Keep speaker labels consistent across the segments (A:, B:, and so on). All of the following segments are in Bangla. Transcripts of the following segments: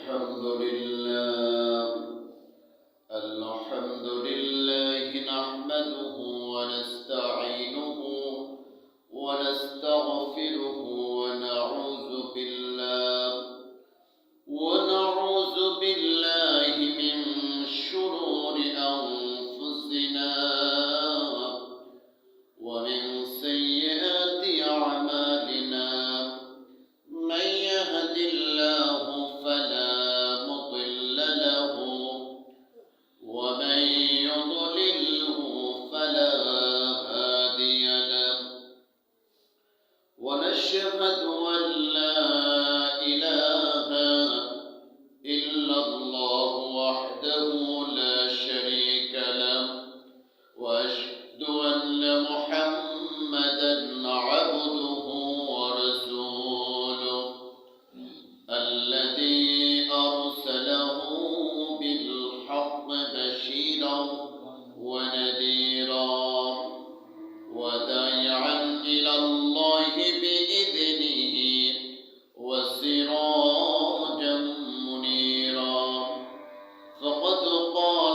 A: الحمد لله الحمد لله نحمده ونستعينه ونستغفره ونعوذ بالله من شرور أنفسنا ومن سيئات أعمالنا من يهد الله فلا مضل له ومن يضلله فلا هادي له ونشهد أن لا إله إلا الله وحده لا شريك له وأشهد أن محمدا عبده ورسوله الذي أرسله بالحق بشيرا ونذيرا وداعيا إلى الله بإذنه وسراجا منيرا فقد قال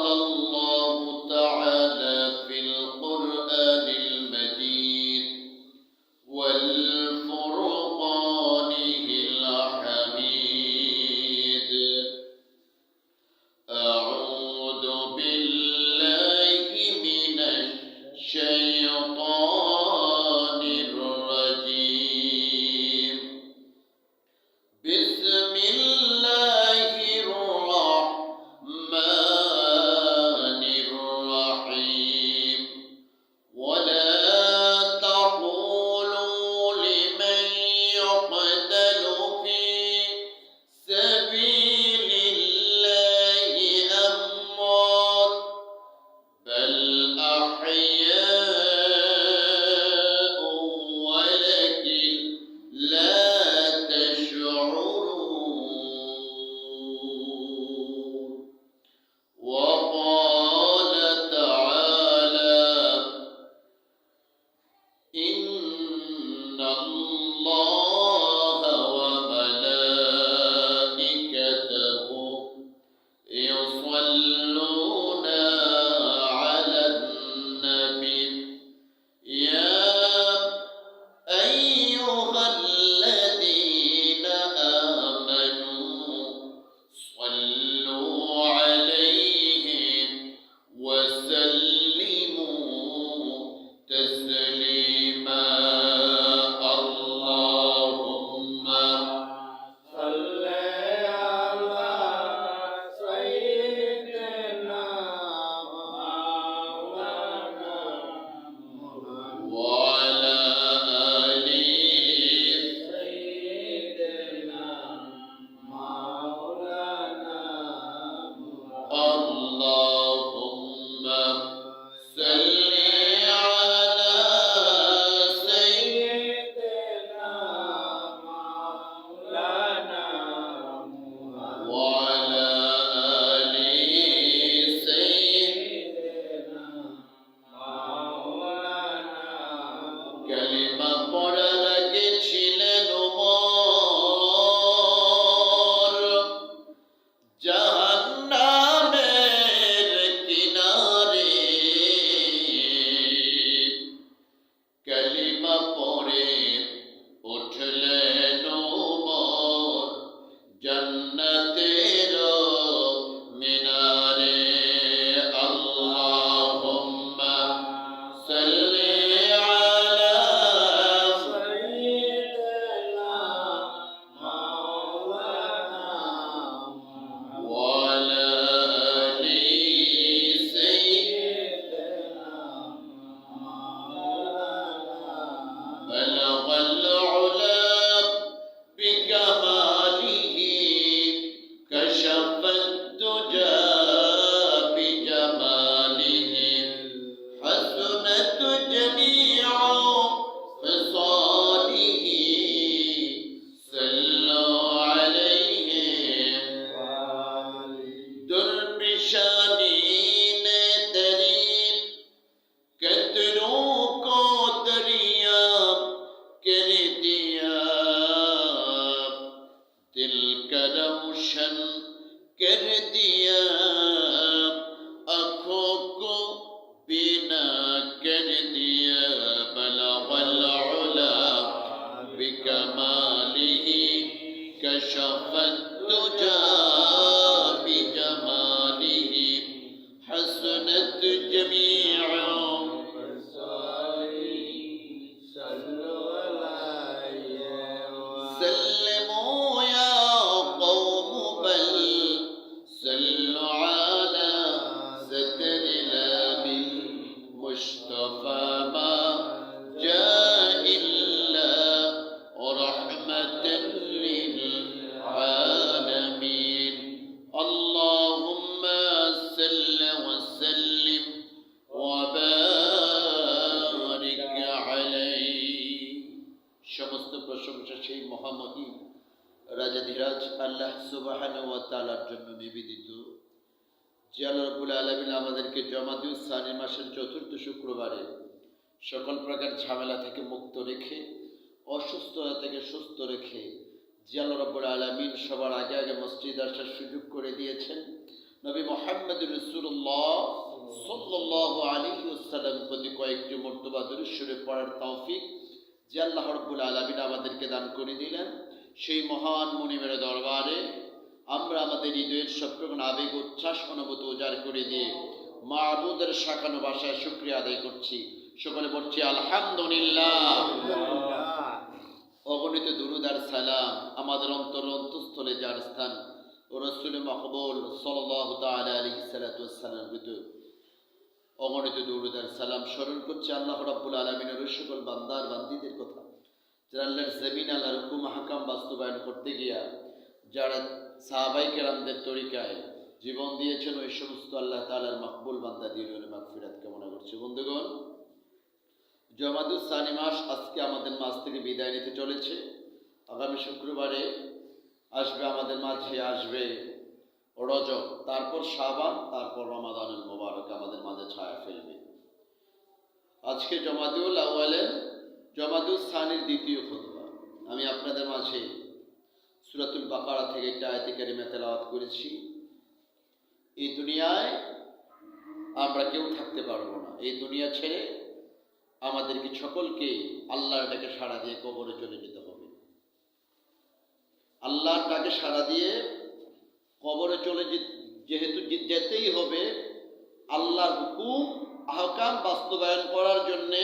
A: कर दिया, आँखों को बीना कर दिया, बलगल उला बिकमालिही कशफत तुजा बिजमालिही हसनत जमीअ। सल्लमू या कौम बल सल्लु अला सदरिल अमीन मुस्तफा मा जाअ इल्ला रहमतन लिल आलमीन। अल्लाहुम्मा सल्लि व सल्लिम व बारिक अलैहि। সমস্ত প্রশংসা সেই মহামহিম রাজাধিরাজ আল্লাহ সুবহানাহু ওয়া তাআলার জন্য নিবেদিত, যে আল্লাহ রাব্বুল আলামিন আমাদেরকে জমাদিউস সানি মাসের চতুর্থ শুক্রবারে সকল প্রকার ঝামেলা থেকে মুক্ত রেখে, অসুস্থতা থেকে সুস্থ রেখে, যে আল্লাহ রাব্বুল আলামিন সবার আগে আগে মসজিদ আসার সুযোগ করে দিয়েছেন, নবী মুহাম্মদুর রাসূলুল্লাহ সাল্লাল্লাহু আলাইহি ওয়াসাল্লাম প্রতি কয়েকটি মর্তবা দুরূদ শরীফ পড়ার তৌফিক যে আল্লাহ রাব্বুল আলামিন আমাদেরকে দান করে দিলেন, সেই মহান মুনিমের দরবারে আমরা আমাদের হৃদয়ের সবটুকুন আবেগ উচ্ছ্বাস অনুভূতি উজাড় করে দিয়ে মাবুদের শাখানো ভাষায় শুকরিয়া আদায় করছি। সকলে পড়ছি আলহামদুলিল্লাহ। অগণিত দুরূদ আর সালাম আমাদের অন্তঃস্থলে যার স্থান ও রাসূল মাকবুল সাল্লাল্লাহু তাআলা আলাইহি সাল্লাতু ওয়াসসালাম ভিতর অগণিত দুরূদ আর সালাম স্মরণ করছে আল্লাহ রাব্বুল আলামিনের ওই সকল বান্দার বান্দীদের কথা যারা আল্লাহর জমিন আল্লাহর হুকুম হাকাম বাস্তবায়ন করতে গিয়া যারা সাহাবায়ে কেরামদের তরিকায় জীবন দিয়েছেন, ওই সমস্ত আল্লাহ তাআলার মাকবুল বান্দাদের মাগফিরাত কামনা করছি। বন্ধুগণ, জমাদুস সানি মাস আজকে আমাদের মাঝ থেকে বিদায় নিতে চলেছে। আগামী শুক্রবারে আসবে আমাদের মাঝে, আসবে রজব, তারপর শাবান, তারপর রমাদানুল মুবারক আমাদের মাঝে ছায়া ফেলবে। আজকে জমাদিউল আউয়ালের জমাদুস সানির দ্বিতীয় খুতবা। আমি আপনাদের মাঝে সূরাতুল বাকারা থেকে একটা আয়াতে কারিমা তেলাওয়াত করেছি। এই দুনিয়ায় আমরা কেউ থাকতে পারবো না, এই দুনিয়া ছেড়ে আমাদেরকে সকলকে আল্লাহর ডাকে সাড়া দিয়ে কবরে চলে যেতে হবে। আল্লাহর ডাকে সাড়া দিয়ে কবরে চলে যেহেতু যেতেই হবে, আল্লাহর হুকুম আহকাম বাস্তবায়ন করার জন্যে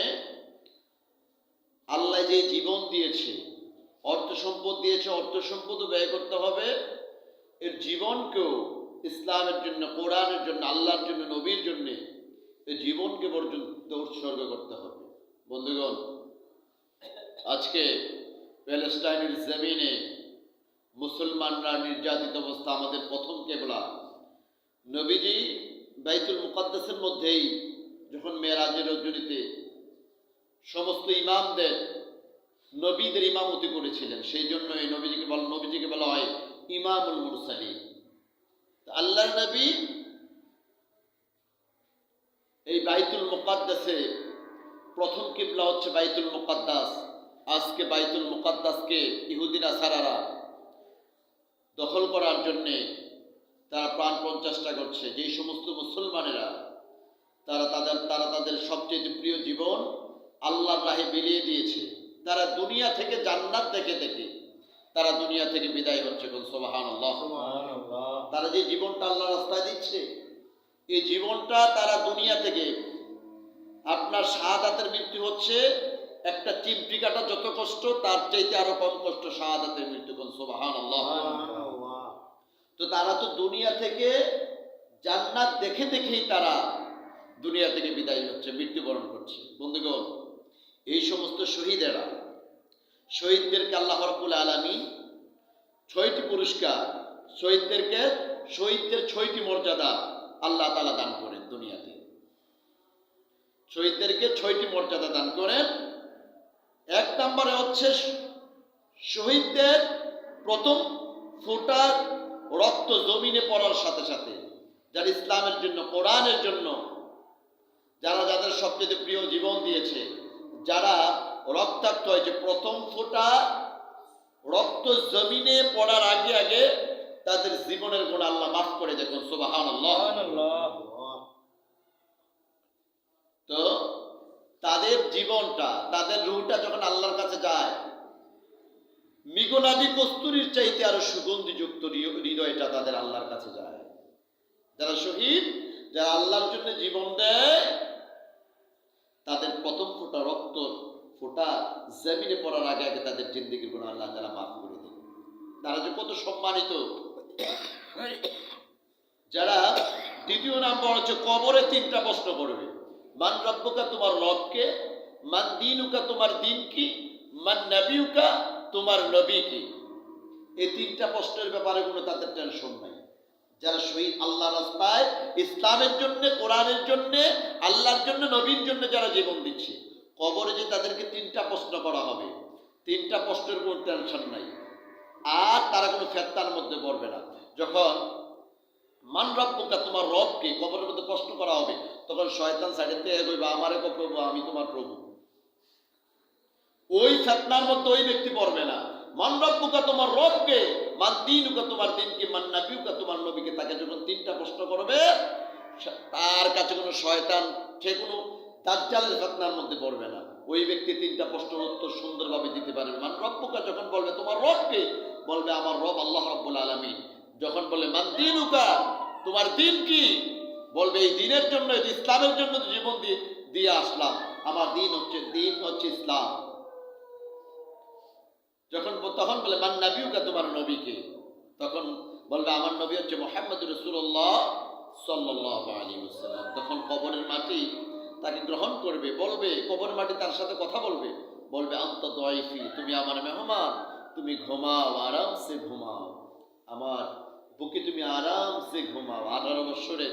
A: আল্লাহ যে জীবন দিয়েছে, অর্থ সম্পদ দিয়েছে, অর্থ সম্পদও ব্যয় করতে হবে। এর জীবনকেও ইসলামের জন্য, কোরআনের জন্য, আল্লাহর জন্য, নবীর জন্য এই জীবনকে পর্যন্ত উৎসর্গ করতে হবে। বন্ধুগণ, আজকে প্যালেস্টাইনের জমিনে মুসলমানরা নির্যাতিত অবস্থা। আমাদের প্রথম কেবলা নবীজি বাইতুল মুকাদ্দাসের মধ্যেই যখন মেরাজের রজনীতে সমস্ত ইমামদের নবীদের ইমামতি করেছিলেন, সেই জন্য এই নবীজিকে বলা হয় ইমামুল মুরসালিন। আল্লাহর নবী এই বাইতুল মুকাদ্দাসে প্রথম কিবলা হচ্ছে বাইতুল মুকাদ্দাস। আজকে বাইতুল মুকাদ্দাসকে ইহুদি নাসারারা দখল করার জন্যে তারা প্রাণপণ চেষ্টা করছে। যেই সমস্ত মুসলমানেরা তারা তাদের সবচেয়ে প্রিয় জীবন আল্লাহর রাহে বিলিয়ে দিয়েছে, তারা দুনিয়া থেকে জান্নাত দেখে দেখে তারা দুনিয়া থেকে বিদায় হচ্ছে। সুবহানাল্লাহ। তারা যে জীবনটা আল্লাহর রাস্তায় দিচ্ছে, এই জীবনটা তারা দুনিয়া থেকে, আপনার শাহাদাতের মৃত্যু হচ্ছে একটা চিমটি কাটা যত কষ্ট, তার চাইতে আরো কম কষ্ট শাহাদাতের মৃত্যু। সুবহানাল্লাহ। তো তারা তো দুনিয়া থেকে জান্নাত দেখে দেখেই তারা দুনিয়া থেকে বিদায় হচ্ছে, মৃত্যুবরণ করছে। বন্ধুগণ, এই সমস্ত শহীদদেরকে আল্লাহ রাব্বুল আলামিন 6টি পুরস্কার, শহীদদের 6টি মর্যাদা আল্লাহ তাআলা দান করেন দুনিয়াতে। শহীদদেরকে 6টি মর্যাদা দান করেন। 1 নম্বরে হচ্ছে শহীদদের প্রথম ফোঁটা রক্ত জমিনে পড়ার সাথে সাথে, যারা ইসলামের জন্য, কোরআনের জন্য, যাদের সবচেয়ে প্রিয় জীবন দিয়েছে, যারা রক্তাক্ত হয়েছে, প্রথম ফোঁটা রক্ত জমিনে পড়ার আগে আগে তাদের জীবনের গুনাহ আল্লাহ মাফ করে দেখুন, সুবহানাল্লাহ। তো তাদের জীবনটা, তাদের রূহটা যখন আল্লাহর কাছে যায়, মিগনাদি কস্তুরীর চাইতে আরো সুগন্ধিযুক্ত হৃদয়টা তাদের আল্লাহর কাছে যায়। যারা শহীদ, যারা আল্লাহর জন্য জীবন দেয়, তাদের প্রথম ফোঁটা রক্ত ফোঁটা জমিনে পড়ার আগে আগে তাদের জিন্দেগির গুনাহ আল্লাহ তাআলা মাফ করে দেন। তারা যে কত সম্মানিত। যারা দ্বিতীয় নাম্বার হচ্ছে কবরে তিনটা প্রশ্ন করবে। মান রব্বুকা, তোমার রবকে, মান দীনুকা, তোমার দিন কি, মান নবিয়ুকা, তোমার নবী কি। এই তিনটা প্রশ্নের ব্যাপারে কোনো তাদের টেনশন নাই। যারা শহীদ আল্লাহ রাস্তায় ইসলামের জন্য, কোরআনের জন্য, আল্লাহর জন্য, নবীর জন্য যারা জীবন দিচ্ছে, কবরে যে তাদেরকে তিনটা প্রশ্ন করা হবে, তিনটা প্রশ্নের কোনো টেনশন নাই। আর তারা কোনো ফেতনার মধ্যে পড়বে না। যখন মান রব্বুকা, তোমার রবকে কবরের মধ্যে প্রশ্ন করা হবে, তখন শয়তান সাইডে থেকে কইবা আমারে কো প্রভু, আমি তোমার প্রভু। ওই ফিতনার মধ্যে ওই ব্যক্তি পড়বে না। মান রব্বুকা, তোমার রবকে, মান দীনুকা, তোমার দিন কি, মান নবিয়ুকা, তোমার নবীকে। তাকে যখন তিনটা প্রশ্ন করবে, তার কাছে কোনো শয়তান, সে কোনো দাজ্জালের ফিতনার মধ্যে পড়বে না। ওই ব্যক্তি তিনটা প্রশ্নের উত্তর সুন্দরভাবে দিতে পারবে। মান রব্বুকা যখন বলবে তোমার রবকে, বলবে আমার রব আল্লাহ রাব্বুল আলামিন। যখন বলে মান দীনুকা, তোমার দিন কি, বলবে এই দিনের জন্য, ইসলামের জন্য জীবন দিয়ে আসলাম, আমার দিন হচ্ছে ইসলাম। তখন বলে মান নবিয়ুকা, তোমার নবীকে, তখন বলবে আমার নবী হচ্ছে মুহাম্মদুর রাসূলুল্লাহ সাল্লাল্লাহু আলাইহি ওয়াসাল্লাম। তখন কবরের মাটি তাকে গ্রহণ করবে, বলবে, কবরের মাটি তার সাথে কথা বলবে, বলবে আনতা দাইফি, তুমি আমার মেহমান, তুমি ঘুমাও, আরামসে ঘুমাও, আমার বুকে তুমি আরামসে ঘুমাও। 18 বছরে,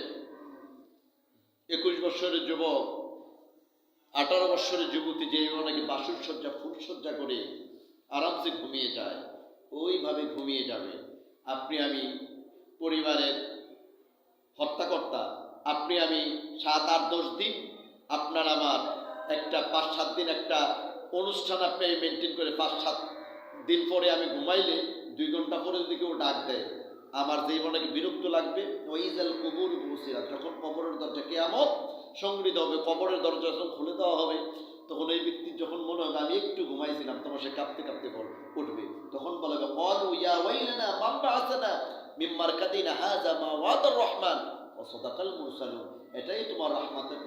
A: 21 বছরের যুবক, 18 বছরের যুবতী যে নাকি বাসুর সজ্জা, ফুলসজ্জা করে আরামসে ঘুমিয়ে যায়, ওইভাবে ঘুমিয়ে যাবে। আপনি আমি পরিবারের হত্যাকর্তা, আপনি আমি 7-8-10 দিন, আপনার আমার একটা 5-7 দিন একটা অনুষ্ঠান আপনি মেনটেন করে 5-7 দিন পরে আমি ঘুমাইলে 2 ঘন্টা পরে যদি কেউ ডাক দেয়, আমার জীবনে বিরক্ত লাগবে। ওইজাল কবুর বুসিরাত, যখন কবরের দরজা কিয়ামত সংগৃহীত হবে, কবরের দরজা যখন খুলে দেওয়া হবে, তখন ওই ব্যক্তির যখন মনে হবে আমি একটু ঘুমাইছিলাম, তখন সে কাঁপতে কাঁপতে উঠবে। তখন বলবে ক্বালু ইয়া ওয়াইলানা মান বা'আসানা মিন মারকাদিনা হাযা মা ওয়াদার রহমান ওয়া সাদাকাল মুরসালুন। এটাই তোমার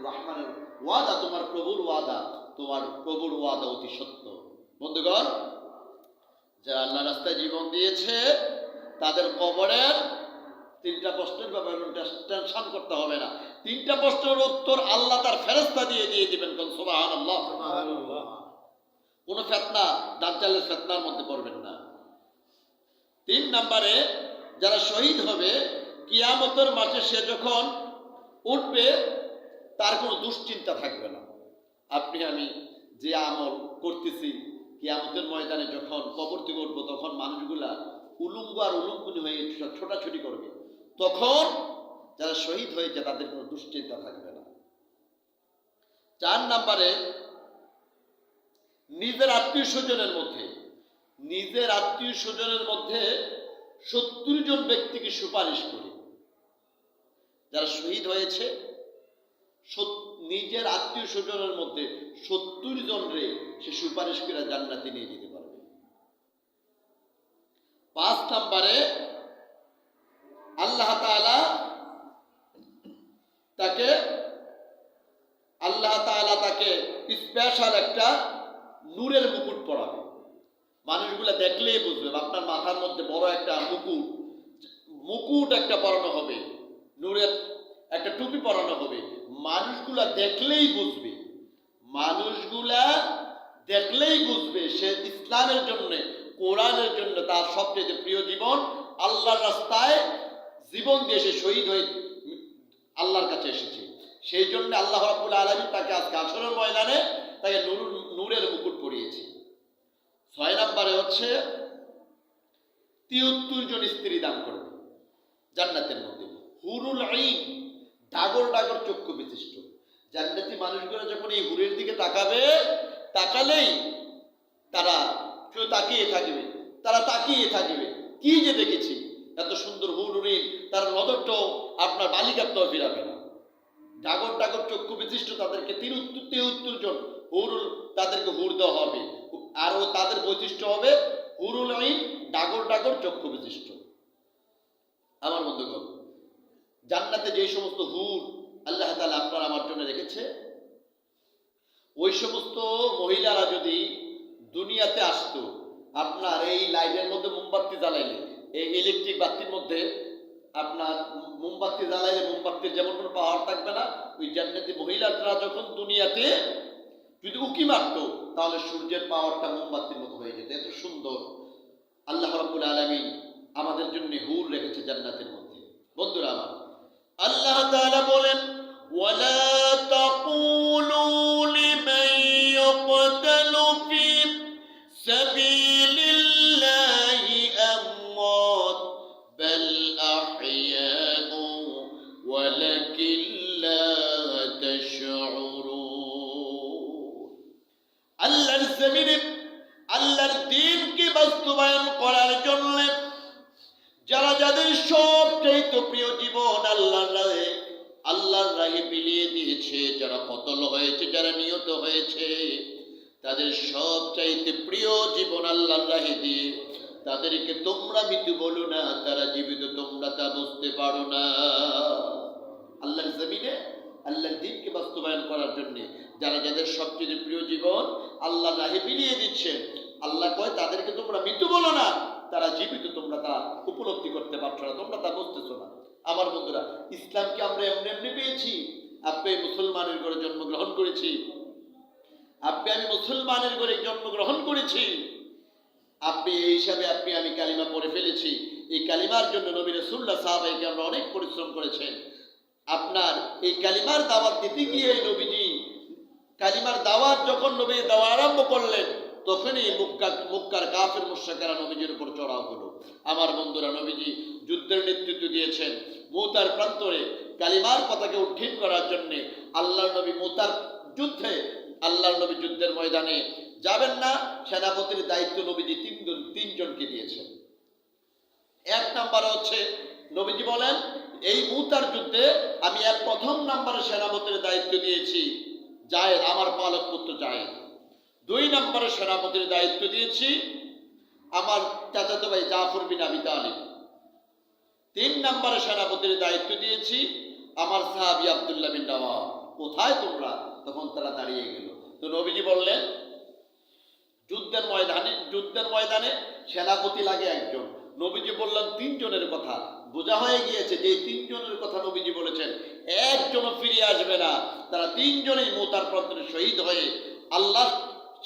A: রহমানের ওয়াদা, তোমার প্রভুর ওয়াদা, তোমার প্রভুর ওয়াদা অতি সত্য। বন্ধুগণ, যারা আল্লাহ রাস্তায় জীবন দিয়েছে, তাদের কবরের তিনটা প্রশ্নের ব্যাপারে টেনশন করতে হবে না। তিনটা প্রশ্নের উত্তর আল্লাহ তার ফেরেশতা দিয়ে দিবেন। সুবহানাল্লাহ। কোন ফিতনা, দাজ্জালের ফিতনার মধ্যে পড়বেন না। 3 নম্বরে, যারা শহীদ হবে, কিয়ামতের মাঠে সে যখন উঠবে, তার কোনো দুশ্চিন্তা থাকবে না। আপনি আমি যে আমল করতেছি, কিয়ামতের ময়দানে যখন কবর থেকে উঠবো, তখন মানুষগুলা উলুঙ্গ আর উলুঙ্গুনি হয়ে ছোটাছুটি করবে। তখন যারা শহীদ হয়েছে তাদের কোনো দুশ্চিন্তা থাকবে না। 4 নম্বরে, নিজের আত্মীয় স্বজনের মধ্যে 70 জন ব্যক্তিকে সুপারিশ করে। যারা শহীদ হয়েছে, নিজের আত্মীয় স্বজনের মধ্যে 70 জন রে সে সুপারিশ করে জান্নাতে নিয়ে যেতে পারবে। 5 নম্বরে, আল্লাহ তাআলা তাকে স্পেশাল একটা নূরের মুকুট পরাবে। মানুষগুলা দেখলেই বুঝবে, আপনার মাথার মধ্যে বড় একটা মুকুট একটা পরানো হবে, নূরের একটা টুপি পরানো হবে। মানুষগুলা দেখলেই বুঝবে সে ইসলামের জন্য, কোরআনের জন্য তার সবচেয়ে প্রিয় জীবন, আল্লাহর রাস্তায় জীবন দিয়ে সে শহীদ হয়ে আল্লাহর কাছে এসেছে। সেই জন্য আল্লাহ রাব্বুল আলামিন তাকে আজকে হাশরের ময়দানে তাকে নূরের মুকুট পরিয়েছে। 6 নম্বরে হচ্ছে 73 জন স্ত্রী দান করবে জান্নাতের মধ্যে, হুরুল আইন, ডাগর ডাগর চক্ষু বিশিষ্ট। জান্নাতি মানুষগুলো যখন এই হুরের দিকে তাকালেই তারা শুধু তাকিয়ে থাকবে, কি যে দেখেছি। এত সুন্দর হুরুরিন, তার নজরটাও আপনার বালিকাত্তাও ফিরাবে না। ডাগর ডাগর চক্ষু বিশিষ্ট তাদেরকে 73 জন হুরুল, তাদেরকে হুর দেওয়া হবে। আর ও তাদের বৈশিষ্ট্য হবে হুরুল আইন, ডাগর ডাগর চক্ষু বিশিষ্ট। আমার বন্ধুগণ, জান্নাতে যে সমস্ত হুর আল্লাহ তাআলা আপনার আমার জন্য রেখেছে, ওই সমস্ত মহিলারা যদি দুনিয়াতে আসতো, আপনার এই লাইটের মধ্যে মোমবাতি জ্বালাইলে, এই ইলেকট্রিক বাতির মধ্যে আপনার মোমবাতি জ্বালাইলে মোমবাতির যেমন কোনো পাওয়ার থাকবে না, ওই জান্নাতি মহিলারা যখন দুনিয়াতে যদি উকি মারতো, তাহলে সূর্যের পাওয়ারটা মোমবাতির মতো হয়ে যেত। এত সুন্দর আল্লাহ রাব্বুল আলামিন আমাদের জন্য হুর রেখেছে জান্নাতের মধ্যে। বন্ধুরা আমার, আল্লাহ তাআলা বলেন, ওয়ালা তাকুলু লিমান ইয়াকতালু ফি সাবিলিল্লাহি আমওয়াত বাল আহইয়াউ ওয়ালাকিন লা তাশউরুন। আল্লাহর জমিনে আল্লাহর দ্বীনকে বাস্তবায়ন করার জন্য যারা যাদের সবচাইতে প্রিয় জীবন আল্লাহর রাহে বিলিয়ে দিয়েছে, যারা কতল হয়েছে, যারা নিহত হয়েছে, তাদের সবচাইতে প্রিয় জীবন আল্লাহর রাহে দিয়ে তাদেরকে তোমরা মৃত্যু বলো না, তারা জীবিত, তোমরা তা বুঝতে পারো না। আল্লাহর জমিনে আল্লাহর দ্বীনকে বাস্তবায়ন করার জন্য যারা যাদের সবচেয়ে প্রিয় জীবন আল্লাহর রাহে বিলিয়ে দিচ্ছে, আল্লাহ কয় তাদেরকে তোমরা মৃত্যু বলো না, তারা জীবিত, তোমরা তা উপলব্ধি করতে পারছো না, তোমরা তা বুঝতেছো না। আমার বন্ধুরা, ইসলামকে আমরা এমনি এমনি পেয়েছি? আপনি মুসলমানের ঘরে জন্মগ্রহণ করেছি, আমি মুসলমানের ঘরে জন্মগ্রহণ করেছি, আপনি এই হিসাবে আমি কালিমা পড়ে ফেলেছি। এই কালিমার জন্য নবী রাসূলুল্লাহ সাহাবায়ে আমরা অনেক পরিশ্রম করেছেন। আপনার এই কালিমার দাওয়াত দিতে গিয়ে নবীজি কালিমার দাওয়াত যখন নবী দেওয়া আরম্ভ করলেন, তখনই মক্কার কাফের মুশরিকরা নবীজির উপর চড়াও হলো। আমার বন্ধুরা, নবীজি যুদ্ধের নেতৃত্ব দিয়েছেন মুতার প্রান্তরে কালিমার পতাকা উত্থিত করার জন্য। আল্লাহর নবী মুতার যুদ্ধে, আল্লাহর নবী যুদ্ধের ময়দানে যাবেন না, সেনাপতির দায়িত্ব নবীজি তিনজনকে দিয়েছেন। এক নাম্বারে হচ্ছে নবীজি বলেন, এই মুতার যুদ্ধে আমি প্রথম নাম্বারে সেনাপতির দায়িত্ব দিয়েছি জায়েদ, আমার পালক পুত্র জায়েদ। 2 নম্বরে সেনাপতির দায়িত্ব দিয়েছি আমার চাচাতো ভাই জাফর বিন আবি তালিব। 3 নম্বরে সেনাপতির দায়িত্ব দিয়েছি আমার সাহাবী আব্দুল্লাহ বিন রাওয়াহা। কোথায় তোমরা? তখন তারা দাঁড়িয়ে গেল। তো নবীজি বললেন, যুদ্ধের ময়দানে সেনাপতি লাগে একজন। নবীজি বললেন 3 জনের কথা। বোঝা হয়ে গিয়েছে যে 3 জনের কথা নবীজি বলেছেন, একজনও ফিরে আসবে না। তারা 3 জনেই মুতার প্রান্তরে শহীদ হয়ে আল্লাহর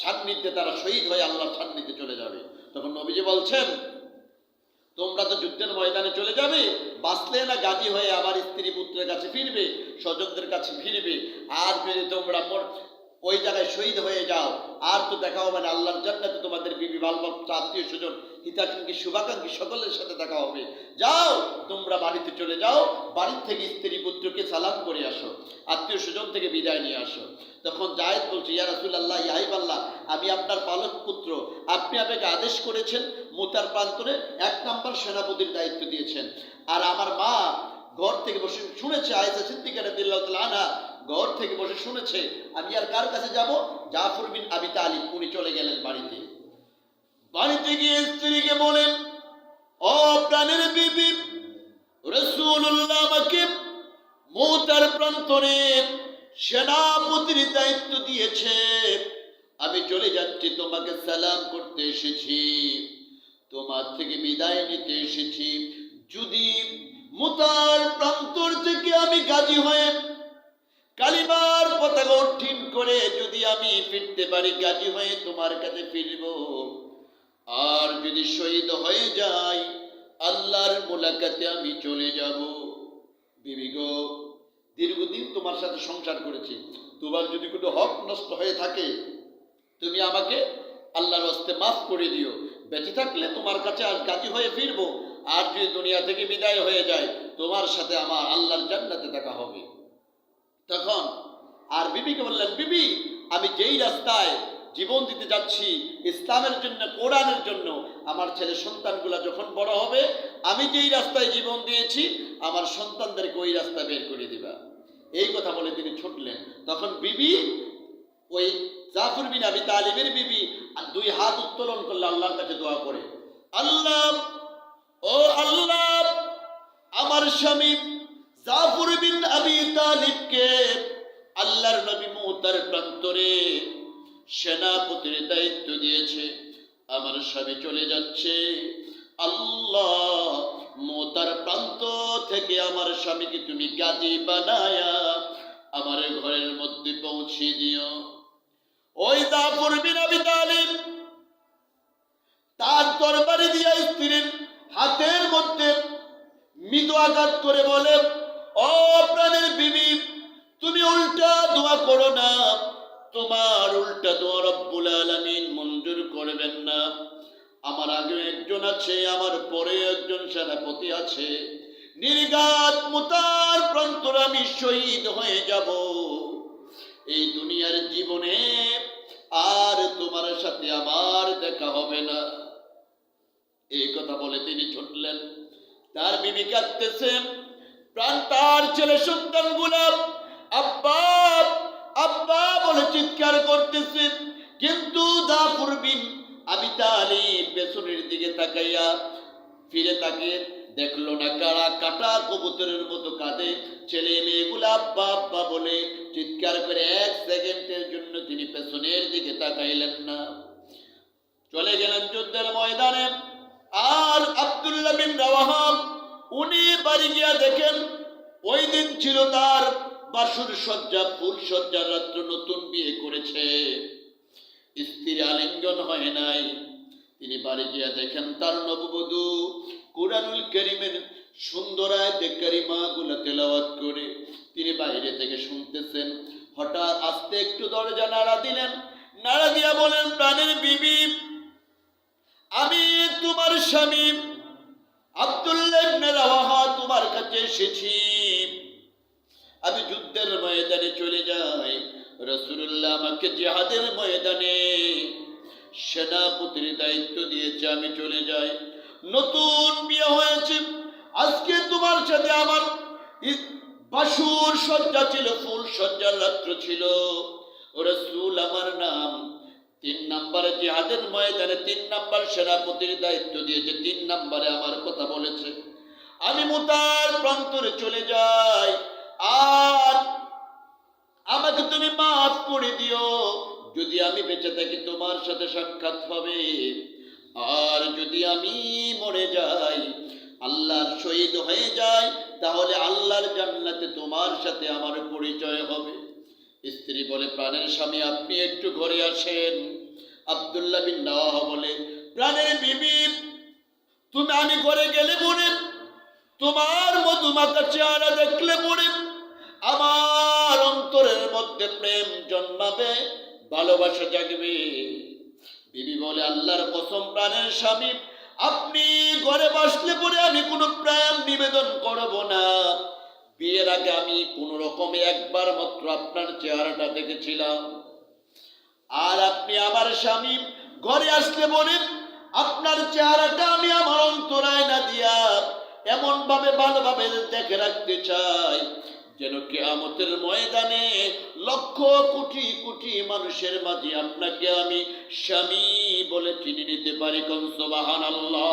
A: সান্নিধ্যে, তারা শহীদ হয়ে আল্লাহর সান্নিধ্যে চলে যাবে। তখন নবীজি বলছেন, তোমরা তো যুদ্ধের ময়দানে চলে যাবে, বাঁচলে না গাজী হয়ে আবার স্ত্রী পুত্রের কাছে ফিরবে, স্বজনদের কাছে ফিরবে। আর যদি তোমরা ওই জায়গায় শহীদ হয়ে যাও, আর তো দেখা হবে না আল্লাহর জান্নাতে, তোমাদের বিবি বালবাচ্চা আত্মীয় স্বজন হিতাকাঙ্ক্ষী শুভাকাঙ্ক্ষী সকলের সাথে দেখা হবে। যাও, তোমরা বাড়িতে চলে যাও, বাড়ির থেকে স্ত্রী পুত্রকে সালাম করে আসো, আত্মীয় স্বজন থেকে বিদায় নিয়ে আসো। তখন জায়েদ বলছে, ইয়া রাসূলুল্লাহ, ইয়া হাবিবাল্লাহ, আমি আপনার পালক পুত্র, আপনি আমাকে আদেশ করেছেন মুতার প্রান্তরে 1 নম্বর সেনাপতির দায়িত্ব দিয়েছেন। আর আমার মা ঘর থেকে বসে শুনেছে, আয়েশা সিদ্দিকা রাদিয়াল্লাহু তাআলা আনহা ঘর থেকে বসে শুনেছে, আমি আর কার কাছে যাব? জাফর বিন আবি তালিব। উনি চলে গেলেন বাড়িতে। বাড়িতে গিয়ে স্ত্রীকে বলেন, ও প্রাণের বিবি, রাসূলুল্লাহ আমাকে মুতার প্রান্তরে সেনাপতির দায়িত্ব দিয়েছে, আমি চলে যাচ্ছি, তোমাকে সালাম করতে এসেছি, তোমার থেকে বিদায় নিতে এসেছি। যদি মুতার প্রান্তর থেকে আমি গাজী হয়ে কালিমার পতাকা উত্থিত করে যদি আমি ফিরতে পারি, গাজী হয়ে তোমার কাছে ফিরব। আর যদি শহীদ হয়ে যাই, আল্লাহর মুলাকাতে আমি চলে যাব। বিবি গো, দীর্ঘদিন তোমার সাথে সংসার করেছি, তোমার যদি কোনো হক নষ্ট হয়ে থাকে, তুমি আমাকে আল্লাহর হস্তে মাফ করে দিও। বেঁচে থাকলে তোমার কাছে আর গাজী হয়ে ফিরবো, আর যদি দুনিয়া থেকে বিদায় হয়ে যায়, তোমার সাথে আমার আল্লাহর জান্নাতে দেখা হবে। তখন আর বিবিকে বললেন, বিবি, আমি যেই রাস্তায় জীবন দিতে যাচ্ছি ইসলামের জন্য, কোরআনের জন্য। আমার ছেলে সন্তানগুলা যখন বড় হবে, আমি যেই রাস্তায় জীবন দিয়েছি আমার সন্তানদেরকে ওই রাস্তায় বের করে দিবা। এই কথা বলে তিনি ছুটলেন। তখন বিবি, ওই জাফর বিন আবি তালিবের বিবি, দুই হাত উত্তোলন করলে আল্লাহর কাছে দোয়া করে, আল্লাহ, ও আল্লাহ, আমার স্বামী জাফর বিন আবি তালিবকে আল্লাহর নবী মুতার প্রান্তরে সেনাপতির দায়িত্ব দিয়েছে, আমার স্বামী চলে যাচ্ছে, আল্লাহ মুতার প্রান্ত থেকে আমার স্বামীকে তুমি গাজী বানায়া আমার ঘরের মধ্যে পৌঁছে দিও। ওই জাফর বিন আবি তালিব তার তরবারি দিয়া স্ত্রীর হাতের মধ্যে মৃদু আঘাত করে বলে, ও প্রাণের বিবি, তুমি উল্টা দোয়া করো না, তোমার উল্টা দোয়া রব্বুল আলামিন মঞ্জুর করবেন না। আমার আগে একজন আছে, আমার পরে একজন সেনাপতি আছে, নির্ঘাত মুতার প্রান্তরে আমি শহীদ হয়ে যাব, এই দুনিয়ার জীবনে আর তোমার সাথে আমার দেখা হবে না। এই কথা বলে তিনি ছুটলেন। তার বিবি কাঁদতেছে, প্রাণ তার ছেলে সন্তানগুলা আব্বা আব্বা বলে চিৎকার করতেছে, কিন্তু জাফর বিন আবি তালিব পেছনের দিকে তাকাইয়া ফিরে তাকে দেখলো না। কারা কাটা কবুতরের মতো কাঁদে ছেলে মেয়েগুলা আব্বা আব্বা বলে চিৎকার করে। এক সেকেন্ডের জন্য তিনি পেছনের দিকে তাকাইলেন না, চলে গেলেন যুদ্ধের ময়দানে। আর আব্দুল্লাহ বিন রাওয়াহা উনি বাড়ি গিয়া দেখেন, ওই দিন ছিল তার বাসর সজ্জা, ফুল সজ্জার রাত্র, নতুন বিয়ে করেছে, স্ত্রীর আলিঙ্গন হয় নাই। তিনি বাড়ি গিয়া দেখেন তার নববধূ কুরআনুল কারীমের সুন্দর আয়াতে কারিমা গুলা তেলাওয়াত করে তিনি বাইরে থেকে শুনতেছেন। হঠাৎ আস্তে একটু দরজা নাড়া দিলেন, নাড়া দিয়া বলেন, প্রাণের বিবি, আমি তোমার স্বামী আব্দুল্লাহ ইবনে রাওয়াহা তোমার কাছে এসেছি। আমি যুদ্ধের ময়দানে চলে যাই, রাসূলুল্লাহ আমাকে জিহাদের ময়দানে সেনাপতির দায়িত্ব দিয়েছে, আমি চলে যাই। নতুন বিয়ে হয়েছে, আজকে তোমার সাথে আমার বাসর সজ্জা ছিল, ফুল সজ্জার রাত্র ছিল। রাসূল আমার নাম 3 নম্বরে জিহাদের ময়দানে 3 নম্বর সেনাপতির দায়িত্ব দিয়েছে, 3 নম্বরে আমার কথা বলেছে। আমি মুতার প্রান্তরে চলে যাই, আর আমাকে তুমি মাফ করে দিও। যদি আমি বেঁচে থাকি তোমার সাথে সাক্ষাৎ হবে, আর যদি আমি মরে যাই, আল্লাহর শহীদ হয়ে যাই, তাহলে আল্লাহর জান্নাতে তোমার সাথে আমার পরিচয় হবে। স্ত্রী বলে, প্রাণের স্বামী আপনি একটু ঘরে আসেন। আব্দুল্লাহ বিন রাওয়াহা বলে, প্রাণের বিবি, তুমি আমি ঘরে গেলে পরে তোমার মধুমাখা চেহারা দেখলে পরে আমার অন্তরের মধ্যে প্রেম জন্মাবে, ভালোবাসা জাগবে। বিবি বলে, আল্লাহর কসম প্রাণের স্বামী, আপনি ঘরে বসলে পরে আমি কোনো প্রেম নিবেদন করব না। বিয়ের আগে আমি কোন রকমে একবার মাত্র আপনার চেহারাটা দেখেছিলাম, আর আপনি আমার স্বামী, ঘরে আসলে পরে আপনার চেহারাটা আমি আমার অন্তরায়না দিয়া এমন ভাবে ভালোভাবে দেখে রাখতে চাই, যেন কিয়ামতের ময়দানে লক্ষ কোটি কোটি মানুষের মাঝে আপনাকে আমি স্বামী বলে চিনে নিতে পারি। কোন সুবহানাল্লাহ।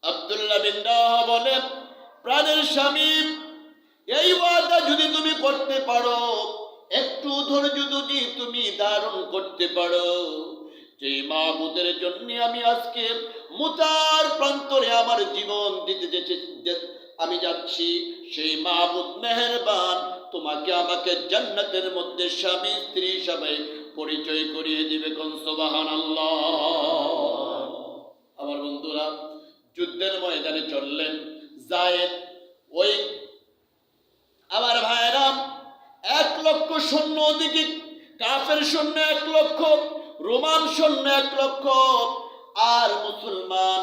A: আব্দুল্লাহ বিন রাওয়াহা বলে, প্রাণের স্বামী, এই ওয়াদা যদি তুমি করতে পারো, একটু ধৈর্য যদি তুমি ধারণ করতে পারো, যে মাবুদের জন্য আমি আজকে মুতার প্রান্তরে আমার জীবন দিতে আমি যাচ্ছি, সেই মাবুদ মেহেরবান তোমাকে আমাকে জান্নাতের মধ্যে স্বামী স্ত্রী হিসাবে পরিচয় করিয়ে দিবে। কোন সুবহানাল্লাহ। আমার বন্ধুরা, যুদ্ধের ময়দানে চললেন যায়েদ, ওই আমার ভাইরা 1 লক্ষ সৈন্য, ওদিকে কাফের সৈন্য 1 লক্ষ, রোমান সৈন্য 1 লক্ষ, আর মুসলমান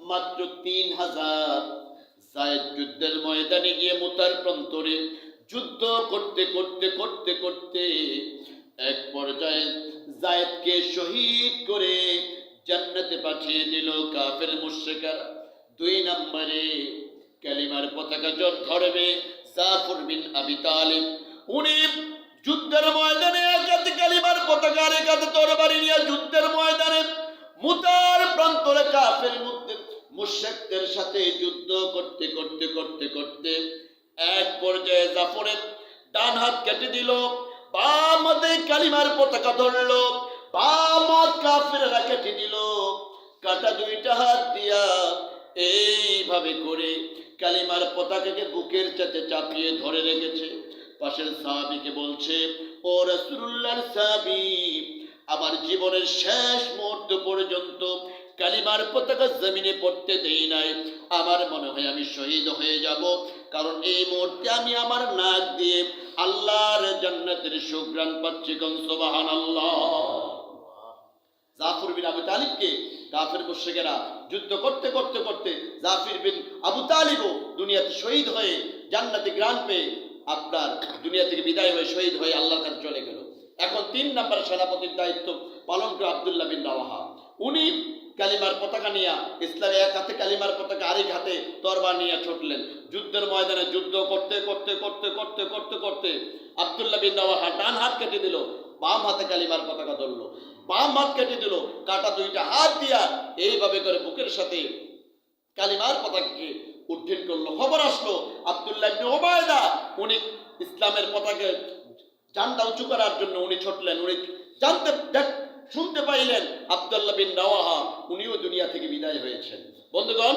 A: মাত্র 3000। যায়েদ যুদ্ধের ময়দানে গিয়ে মুতার প্রান্তরে যুদ্ধ করতে করতে করতে করতে এক পর্যায়ে যায়েদকে শহীদ করে জান্নাতে পাঠিয়ে দিল কাফের মুশরিকরা। 2 নম্বরে কালিমার পতাকা ধরবে জাফর বিন আবি তালিব। উনি যুদ্ধের ময়দানে একাতে কালিমার পতাকা আর একাতে তরবারি নিয়ে যুদ্ধের ময়দানে মুতার প্রান্তরে কাফের মুশরিকদের সাথে যুদ্ধ করতে করতে করতে করতে এক পর্যায়ে জাফরের ডান হাত কেটে দিল, বাম হাতে কালিমার পতাকা ধরলো, বাম হাত কাফেররা কেটে দিল। কাটা 2টা হাত দিয়া এইভাবে করে কালিমার পতাকাকে বুকের চাতে চাপিয়ে ধরে রেখেছে। পাশের সাহাবীকে বলছে, ও রাসূলুল্লাহর সাহাবী, আমার জীবনের শেষ মুহূর্ত পর্যন্ত কালিমার পতাকা জমিনে পড়তে দেই নাই। আমার মনে হয় আমি শহীদ হয়ে যাব, কারণ এই মুহূর্তে আমি আমার নাক দিয়ে আল্লাহর জান্নাতের সুঘ্রাণ পাচ্ছি। সুবহানাল্লাহ। জাফর বিন আবু তালিবকে কাফের মুশরিকেরা যুদ্ধ করতে করতে করতে জাফর বিন আবু তালিবও দুনিয়াতে শহীদ হয়ে জান্নাতে গ্রাণ পেয়ে আপনার দুনিয়া থেকে বিদায় হয়ে শহীদ হয়ে আল্লাহর কাছে চলে গেল। এখন 3 নম্বর সেনাপতির দায়িত্ব পালন করে আব্দুল্লাহ বিন রাওয়াহা। উনি কালিমার পতাকা নিয়ে ইসলামে এক হাতে কালিমার পতাকা আরেক হাতে তরবারি নিয়ে ছুটলেন। যুদ্ধের ময়দানে যুদ্ধ করতে করতে করতে করতে করতে করতে আব্দুল্লাহ বিন রাওয়াহা ডান হাত কেটে দিল, বাম হাতে কালিমার পতাকা ধরলো, বাম হাত কেটে দিল, কাটা 2টা হাত দিয়া এইভাবে করে বুকের সাথে কালিমার পতাকাকে উড্ডীন করলো। খবর আসলো আব্দুল্লাহ ইবনে উবায়দা, উনি ইসলামের পতাকা জানটা উঁচু করার জন্য উনি ছুটলেন। উনি শুনতে পাইলেন আব্দুল্লাহ বিন রাওয়াহা উনিও দুনিয়া থেকে বিদায় হয়েছেন। বন্ধুগণ,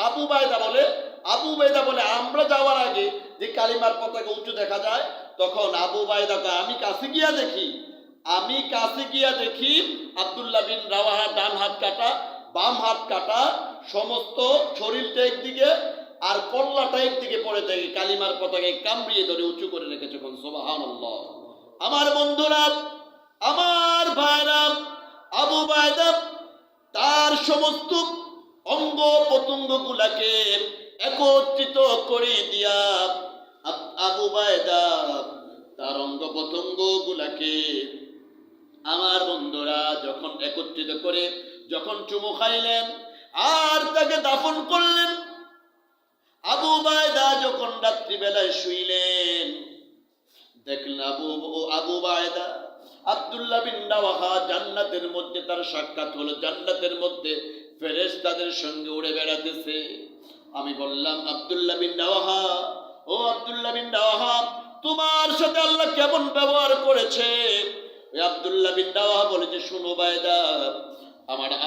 A: আবু উবায়দা বলে আমরা যাওয়ার আগে যে কালিমার পতাকা উঁচু দেখা যায়, তখন আবু উবায়দাকে আমি কাছে গিয়া দেখি আব্দুল্লাহ বিন রাওয়াহা ডান হাত কাটা, বাম হাত কাটা, সমস্ত শরীরটা একদিকে আর কল্লাটা একদিকে পড়ে থাকে, কালিমার পতাকায় কামড়িয়ে ধরে উঁচু করে রেখেছে। সুবহানাল্লাহ। আমার বন্ধুরা, আমার ভাইরা, আবু উবায়দা তার সমস্ত অঙ্গ প্রত্যঙ্গ গুলাকে একত্রিত করে দিয়া আবু উবায়দা তার অঙ্গ প্রত্যঙ্গ গুলাকে আমার বন্ধুরা যখন একত্রিত করে যখন চুমু খাইলেন আর তাকে দাফন করলেন, আবু উবায়দা যখন রাত্রিবেলায় শুইলেন, দেখলেন আবু উবায়দা আব্দুল্লাহ বিন রাওয়াহা জান্নাতের মধ্যে তার সাক্ষাৎ হলো, জান্নাতের মধ্যে ফেরেশতাদের সঙ্গে উড়ে বেড়াতেছে। আমি বললাম, আব্দুল্লাহ বিন রাওয়াহা, ও আব্দুল্লাহ বিন রাওয়াহা, তোমার সাথে আল্লাহ কেমন ব্যবহার করেছে? ওই আব্দুল্লাহ বিন রাওয়াহা বলেছে, শুনো উবায়দা,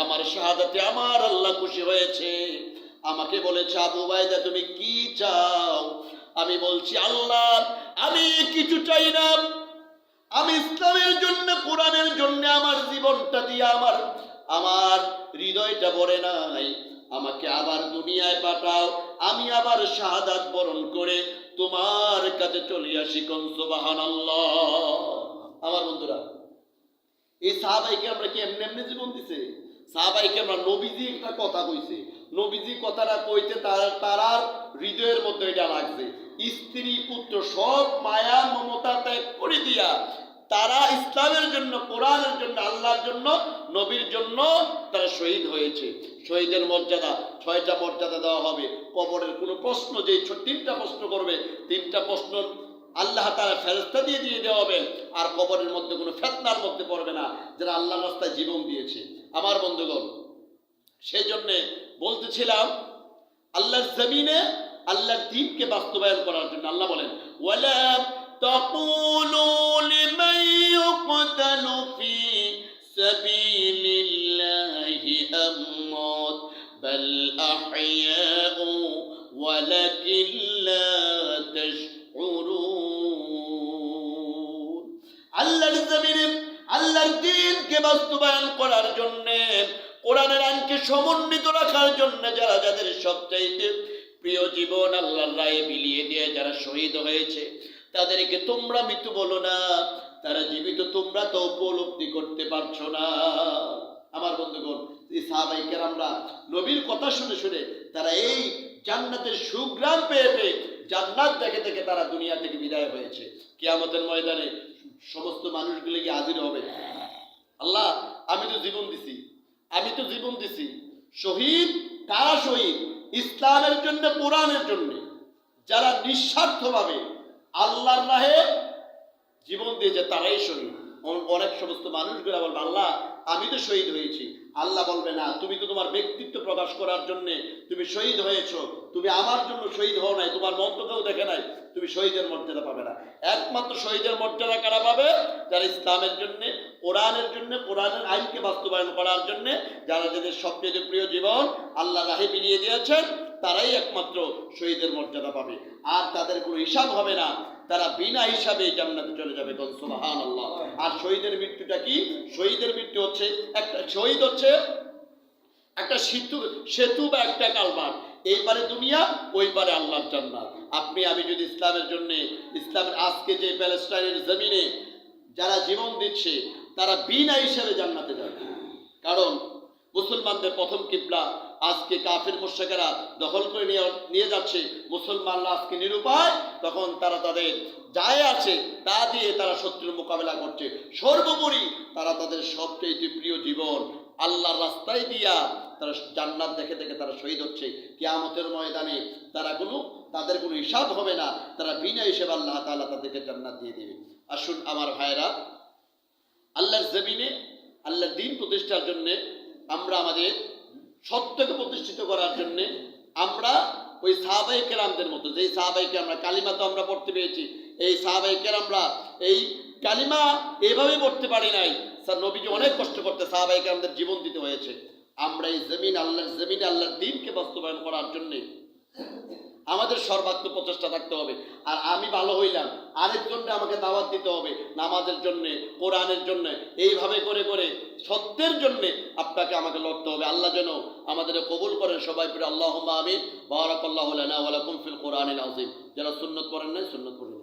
A: আমার শাহাদাতে আমার আল্লাহ খুশি হয়েছে। আমাকে বলেছে, আবু উবায়দা তুমি কি চাও? আমি বলছি, আল্লাহ আমি কিছু চাই না, আমি ইসলামের জন্য কোরআনের জন্য আমার জীবনটা দিয়ে আমার হৃদয়টা ভরে নাই, আমাকে আবার দুনিয়ায় পাঠাও, আমি আবার শাহাদাত বরণ করে তোমার কাছে চলে আসি। সুবহানাল্লাহ। আমার বন্ধুরা, এই সাহাবাইকে আমরা কি এমনি এমনি জীবন দিছে? সাহাবাইকে আমরা নবীজি একটা কথা কইছে, নবীজি কথাটা কইতে তারার হৃদয়ের মধ্যে এটা লাগছে। স্ত্রী পুত্র সব মায়া মমতা ত্যাগ করে দিয়া তারা ইসলামের জন্য, কোরআনের জন্য, আল্লাহর জন্য, নবীর জন্য তারা শহীদ হয়েছে। শহীদের মর্যাদা 6টা মর্যাদা দেওয়া হবে। কবরের কোনো প্রশ্ন, যে 3টা প্রশ্ন করবে, 3টা প্রশ্ন আল্লাহ তাআলা ফেরেশতা দিয়ে দেওয়া হবে, আর কবরের মধ্যে কোনো ফিতনার মধ্যে পড়বে না, যারা আল্লাহর রাস্তায় জীবন দিয়েছে। আমার বন্ধুগণ, সেই জন্য বলতেছিলাম, আল্লাহর জমিনে আল্লাহর দ্বীনকে বাস্তবায়ন করার জন্য আল্লাহ বলেন, ওয়ালা তাকুলু লিমান ইউকতালু ফি সাবিলিল্লাহি আমওয়াত বাল আহইয়াউ ওয়ালাকিন লা তাশউরুন। আল্লাহর জমিনে আল্লাহর দ্বীনকে বাস্তবায়ন করার জন্য, কোরআনের আইনকে সমন্বিত রাখার জন্য যারা যাদের সবচাইতে প্রিয় জীবন আল্লাহর রায়ে বিলিয়ে দিয়ে যারা শহীদ হয়েছে, তাদেরকে তোমরা মৃত্যু বলো না, তারা জীবিত, তোমরা তো উপলব্ধি করতে পারছো না। আমার বন্ধুগণ, এই সাহাবায়ে কেরামরা নবীর কথা শুনে শুনে তারা এই জান্নাতের সুঘ্রাণ পেয়ে পেয়ে জান্নাত দেখে দেখে তারা দুনিয়া থেকে বিদায় হয়েছে। কিয়ামতের ময়দানে সমস্ত মানুষগুলো গিয়ে হাজির হবে। আল্লাহ, আমি তো জীবন দিছি। শহীদ কারা শহীদ? ইসলামের জন্য, কোরআনের জন্য যারা নিঃস্বার্থভাবে আল্লাহর রাহে জীবন দিয়েছে তারাই শহীদ। অনেক সমস্ত মানুষগুলো বলবে, আল্লাহ আমি তো শহীদ হয়েছি। আল্লাহ বলবে, না, তুমি তো তোমার ব্যক্তিত্ব প্রকাশ করার জন্য তুমি শহীদ হয়েছ, তুমি আমার জন্য শহীদ হও নাই, তোমার মন্তকেও দেখে নাই, তুমি শহীদের মর্যাদা পাবে না। একমাত্র শহীদের মর্যাদা কারা পাবে? যারা ইসলামের জন্য, কোরআনের জন্য, কোরআনের আইনকে বাস্তবায়ন করার জন্য, যারা যাদের সবচেয়ে প্রিয় জীবন আল্লাহ রাহে বিলিয়ে দিয়েছেন, তারাই একমাত্র শহীদের মর্যাদা পাবে। আর তাদের কোনো হিসাব হবে না, তারা বিনা হিসাবে জান্নাতে চলে যাবে। সুবহানাল্লাহ। আর শহীদের মৃত্যুটা কি? শহীদের মৃত্যু হচ্ছে শহীদ হচ্ছে একটা সেতু বা একটা কালভার্ট। এই পারে দুনিয়া, ওই পারে আল্লাহর জান্নাত। আপনি আমি যদি ইসলামের জন্য, ইসলামের আজকে যে প্যালেস্টাইনের জমিনে যারা জীবন দিচ্ছে, তারা বিনা হিসাবে জান্নাতে যাবে। কারণ মুসলমানদের প্রথম কিবলা আজকে কাফের মুশরিকেরা দখল করে নিয়ে যাচ্ছে। মুসলমানরা আজকে নিরুপায়, তখন তারা তাদের যায় আছে তা দিয়ে তারা শত্রুর মোকাবেলা করছে। সর্বোপরি তারা তাদের সবচেয়ে প্রিয় জীবন আল্লাহর রাস্তায় দিয়া তারা জান্নাত দেখে দেখে তারা শহীদ হচ্ছে। কিয়ামতের ময়দানে তাদের কোনো হিসাব হবে না, তারা বিনা হিসেবে আল্লাহ তাআলা তাদেরকে জান্নাত দিয়ে দেবে। আসুন আমার ভাইরা, আল্লাহর জমিনে আল্লাহর দ্বীন প্রতিষ্ঠার জন্য, আমরা আমাদের সত্যকে প্রতিষ্ঠিত করার জন্য আমরা ওই সাহাবায়ে কেরামদের মতো, যেই সাহাবায়ে কেরামরা কালিমা তো আমরা পড়তে পেয়েছি, এই সাহাবায়ে কেরামরা এই কালিমা এভাবে পড়তে পারি নাই। নবীজি অনেক কষ্ট করতে সাহাবায়ে কেরামদের জীবন দিতে হয়েছে। আমরা এই আল্লাহর জমিনে আল্লাহর দ্বীনকে বাস্তবায়ন করার জন্য আমাদের সর্বাত্মক প্রচেষ্টা থাকতে হবে। আর আমি ভালো হইলাম, আরেকজনকে আমাকে দাওয়াত দিতে হবে নামাজের জন্য, কোরআনের জন্য। এইভাবে করে করে সত্যের জন্য আপনাকে আমাকে লড়তে হবে। আল্লাহ যেন আমাদের কবুল করেন। সবাই পড়ে আল্লাহুম্মা আমিন। বারাকাল্লাহু লানা ওয়া লাকুম ফিল কোরআনিল আযীম। যারা সুন্নাত করেন নাই, সুন্নাত করুন।